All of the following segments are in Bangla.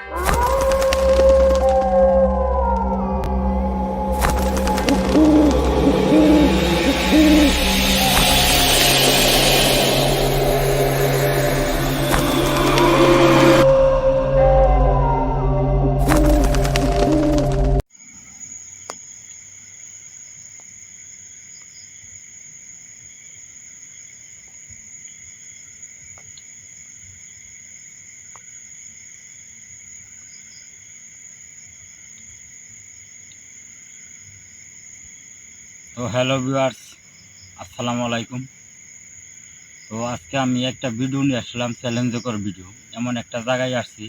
তো হ্যালো ভিউয়ার্স, আসসালামু আলাইকুম। তো আজকে আমি একটা ভিডিও নিয়ে আসলাম, চ্যালেঞ্জকর ভিডিও। এমন একটা জায়গায় আসছি,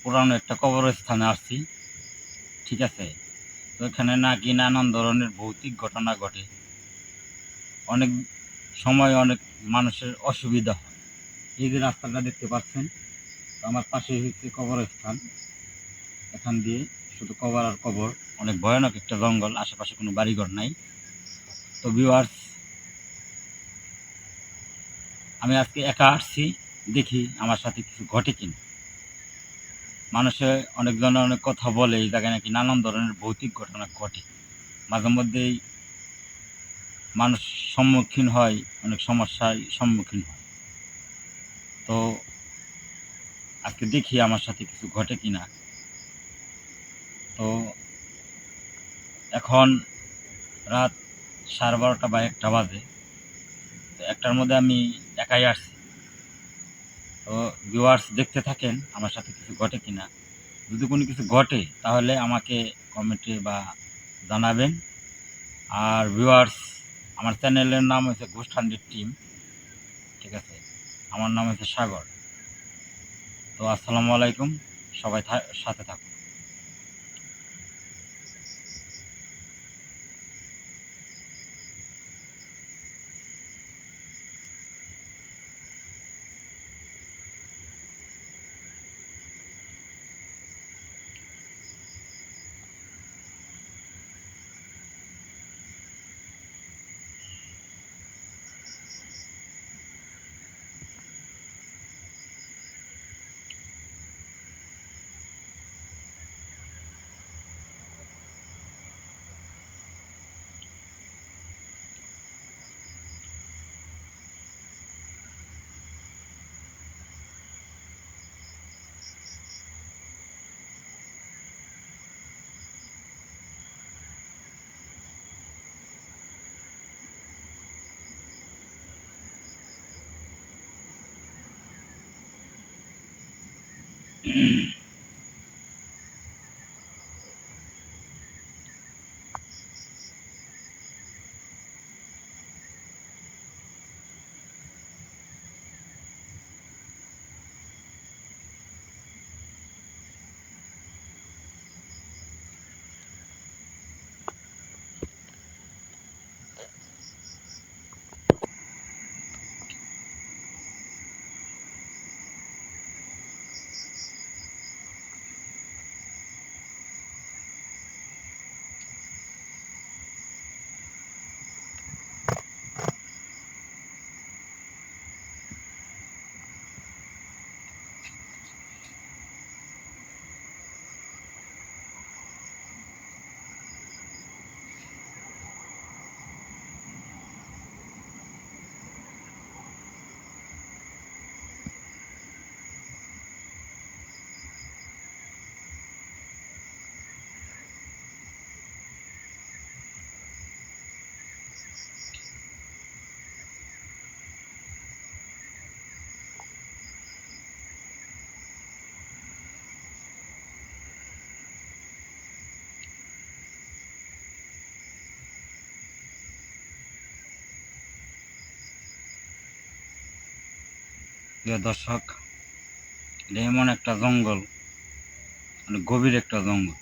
পুরানো একটা কবরস্থানে আসছি, ঠিক আছে। তো এখানে নাকি নানান ধরনের ভৌতিক ঘটনা ঘটে, অনেক সময় অনেক মানুষের অসুবিধা হয়। এই যে রাস্তাটা দেখতে পাচ্ছেন, আমার পাশে হচ্ছে কবরস্থান। এখান দিয়ে শুধু কবর আর কবর, অনেক ভয়ানক একটা জঙ্গল, আশেপাশে কোনো বাড়িঘর নাই। তো ভিউয়ার্স, আমি আজকে একা আসছি, দেখি আমার সাথে কিছু ঘটে কিনা। মানুষে অনেকজনে অনেক কথা বলে, এই জায়গায় নাকি নানান ধরনের ভৌতিক ঘটনা ঘটে। মাঝে মধ্যেই মানুষ সম্মুখীন হয়, অনেক সমস্যার সম্মুখীন হয়। তো আজকে দেখি আমার সাথে কিছু ঘটে কিনা। তো এখন রাত 12:30 বা 1টা বাজে। তো 1টার মধ্যে আমি একাই আসছি। তো ভিউয়ার্স, দেখতে থাকেন আমার সাথে কিছু ঘটে কিনা। যদি কোনো কিছু ঘটে তাহলে আমাকে কমেন্টে বা জানাবেন। আর ভিউয়ার্স, আমার চ্যানেলের নাম হচ্ছে ঘোস্ট হান্ড্রেড টিম, ঠিক আছে। আমার নাম হচ্ছে সাগর। তো আসসালামু আলাইকুম, সবাই সাথে থাকুন। প্রিয় দর্শক, এটা এমন একটা জঙ্গল, মানে গভীর একটা জঙ্গল।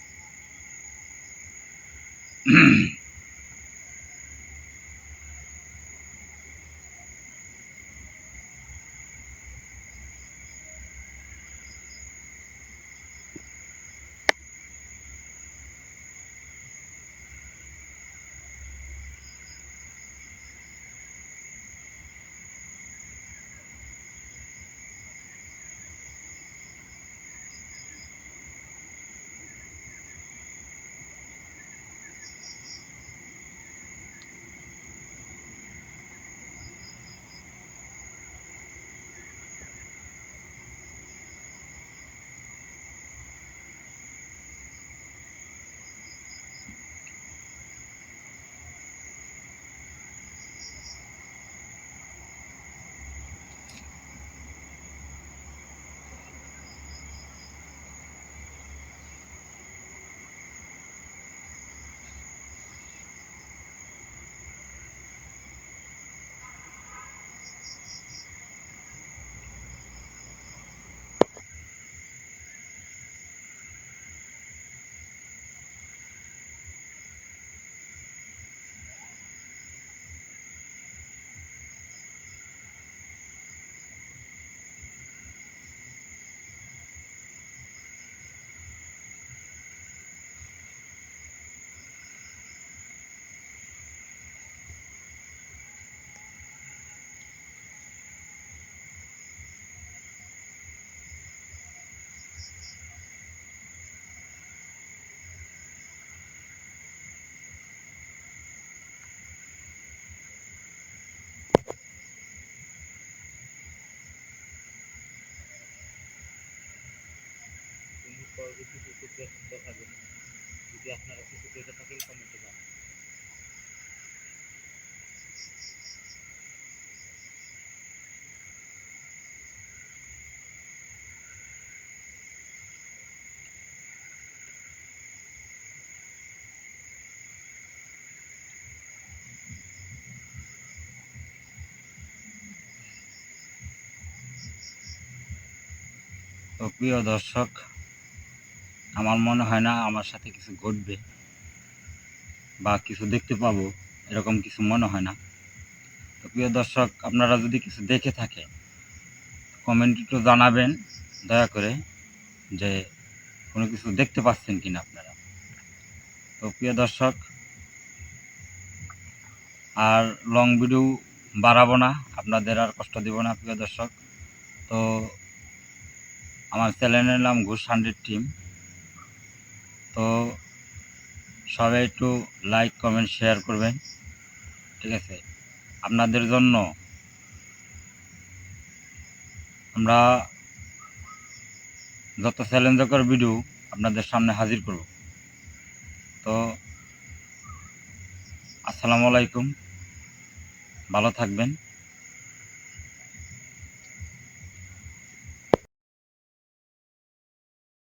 কিছু দেখাবেন। যদি আপনারা কিছু দেখে থাকেন কমেন্টে জানাবেন। তো প্রিয় দর্শক, আমার মনে হয় না আমার সাথে কিছু ঘটবে বা কিছু দেখতে পাবো, এরকম কিছু মনে হয় না। তো প্রিয় দর্শক, আপনারা যদি কিছু দেখে থাকেন কমেন্ট একটু জানাবেন দয়া করে, যে কোনো কিছু দেখতে পাচ্ছেন কিনা আপনারা। তো প্রিয় দর্শক, আর লং ভিডিও বাড়াবো না, আপনাদের আর কষ্ট দিব না প্রিয় দর্শক। তো আমার চ্যানেলের নাম ঘুষ 100 টিম। তো সবাই একটু লাইক কমেন্ট শেয়ার করবেন, ঠিক আছে? আপনাদের জন্য আমরা যত চ্যালেঞ্জকর ভিডিও আপনাদের সামনে হাজির করব। তো আসসালামু আলাইকুম, ভালো থাকবেন।